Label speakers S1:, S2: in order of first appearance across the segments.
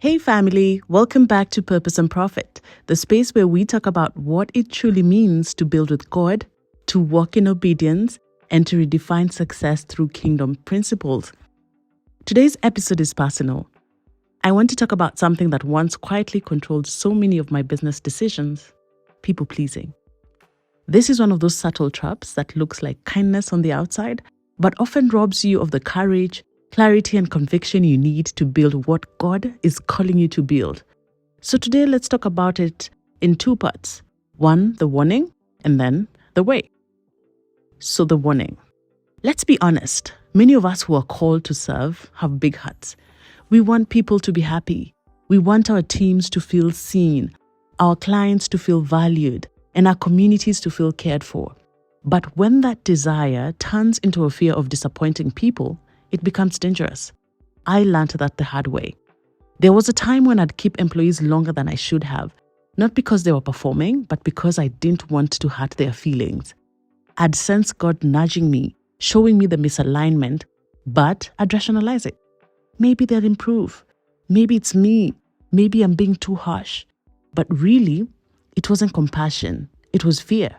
S1: Hey family, welcome back to Purpose and Profit, the space where we talk about what it truly means to build with God, to walk in obedience, and to redefine success through kingdom principles. Today's episode is personal. I want to talk about something that once quietly controlled so many of my business decisions: people pleasing. This is one of those subtle traps that looks like kindness on the outside, but often robs you of the courage, clarity, and conviction you need to build what God is calling you to build. So today, let's talk about it in two parts. One, the warning, and then the way. So the warning. Let's be honest. Many of us who are called to serve have big hearts. We want people to be happy. We want our teams to feel seen, our clients to feel valued, and our communities to feel cared for. But when that desire turns into a fear of disappointing people, it becomes dangerous. I learned that the hard way. There was a time when I'd keep employees longer than I should have, not because they were performing, but because I didn't want to hurt their feelings. I'd sense God nudging me, showing me the misalignment, but I'd rationalize it. Maybe they'll improve. Maybe it's me. Maybe I'm being too harsh. But really, it wasn't compassion. It was fear.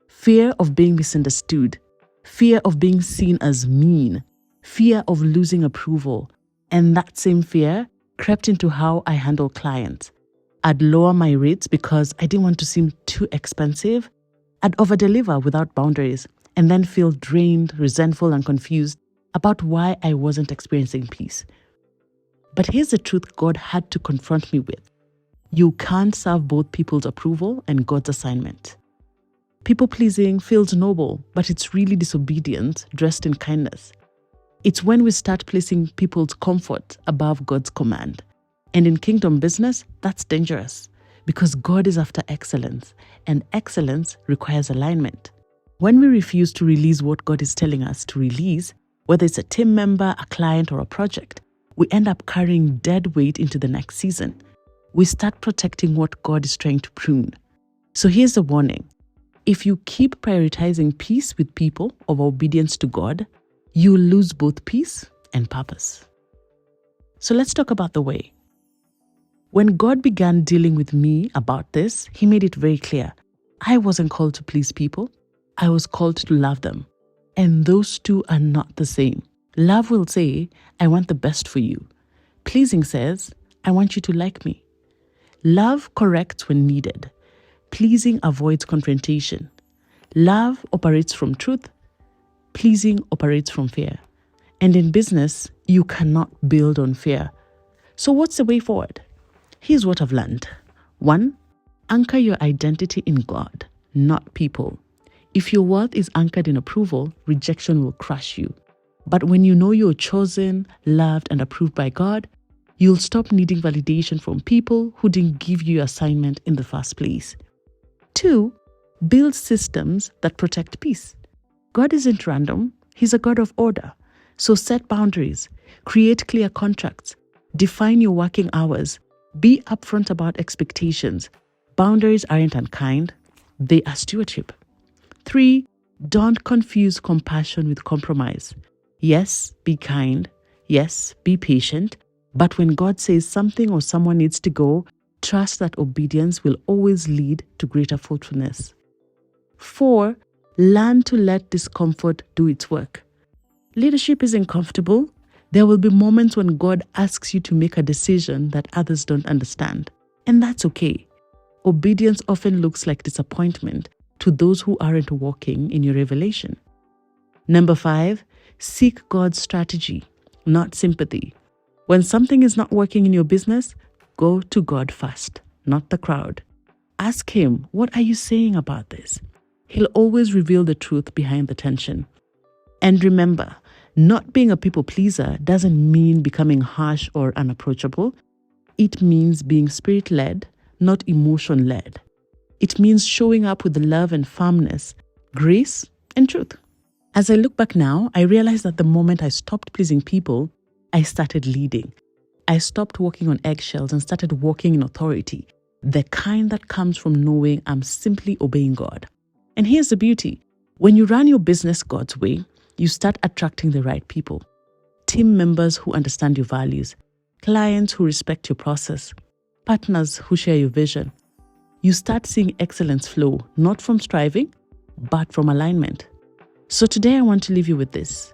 S1: Fear of being misunderstood. Fear of being seen as mean. Fear of losing approval. And that same fear crept into how I handle clients. I'd lower my rates because I didn't want to seem too expensive. I'd overdeliver without boundaries and then feel drained, resentful, and confused about why I wasn't experiencing peace. But here's the truth God had to confront me with. You can't serve both people's approval and God's assignment. People-pleasing feels noble, but it's really disobedience dressed in kindness. It's when we start placing people's comfort above God's command. And in kingdom business, that's dangerous because God is after excellence, and excellence requires alignment. When we refuse to release what God is telling us to release, whether it's a team member, a client, or a project, we end up carrying dead weight into the next season. We start protecting what God is trying to prune. So here's the warning. If you keep prioritizing peace with people over obedience to God, you lose both peace and purpose. So let's talk about the way. When God began dealing with me about this, He made it very clear. I wasn't called to please people. I was called to love them. And those two are not the same. Love will say, I want the best for you. Pleasing says, I want you to like me. Love corrects when needed. Pleasing avoids confrontation. Love operates from truth. Pleasing operates from fear. And in business, you cannot build on fear. So what's the way forward? Here's what I've learned. 1, anchor your identity in God, not people. If your worth is anchored in approval, rejection will crush you. But when you know you're chosen, loved, and approved by God, you'll stop needing validation from people who didn't give you your assignment in the first place. 2, build systems that protect peace. God isn't random. He's a God of order. So set boundaries, create clear contracts, define your working hours, be upfront about expectations. Boundaries aren't unkind. They are stewardship. 3, don't confuse compassion with compromise. Yes, be kind. Yes, be patient. But when God says something or someone needs to go, trust that obedience will always lead to greater fruitfulness. 4, learn to let discomfort do its work. Leadership isn't comfortable. There will be moments when God asks you to make a decision that others don't understand. And that's okay. Obedience often looks like disappointment to those who aren't walking in your revelation. Number 5, seek God's strategy, not sympathy. When something is not working in your business, go to God first, not the crowd. Ask Him, what are you saying about this? He'll always reveal the truth behind the tension. And remember, not being a people pleaser doesn't mean becoming harsh or unapproachable. It means being spirit-led, not emotion-led. It means showing up with love and firmness, grace and truth. As I look back now, I realize that the moment I stopped pleasing people, I started leading. I stopped walking on eggshells and started walking in authority, the kind that comes from knowing I'm simply obeying God. And here's the beauty. When you run your business God's way, you start attracting the right people. Team members who understand your values, clients who respect your process, partners who share your vision. You start seeing excellence flow, not from striving, but from alignment. So today I want to leave you with this.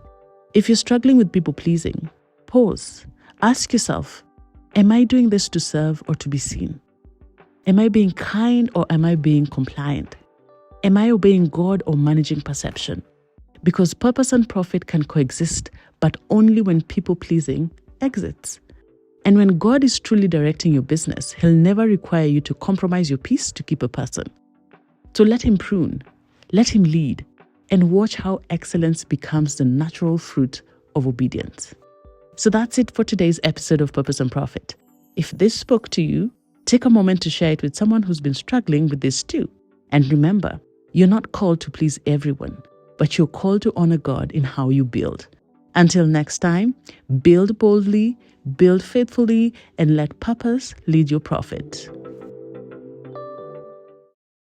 S1: If you're struggling with people pleasing, pause. Ask yourself, am I doing this to serve or to be seen? Am I being kind or am I being compliant? Am I obeying God or managing perception? Because purpose and profit can coexist, but only when people pleasing exits. And when God is truly directing your business, He'll never require you to compromise your peace to keep a person. So let Him prune, let Him lead, and watch how excellence becomes the natural fruit of obedience. So that's it for today's episode of Purpose and Profit. If this spoke to you, take a moment to share it with someone who's been struggling with this too. And remember, you're not called to please everyone, but you're called to honor God in how you build. Until next time, build boldly, build faithfully, and let purpose lead your profit.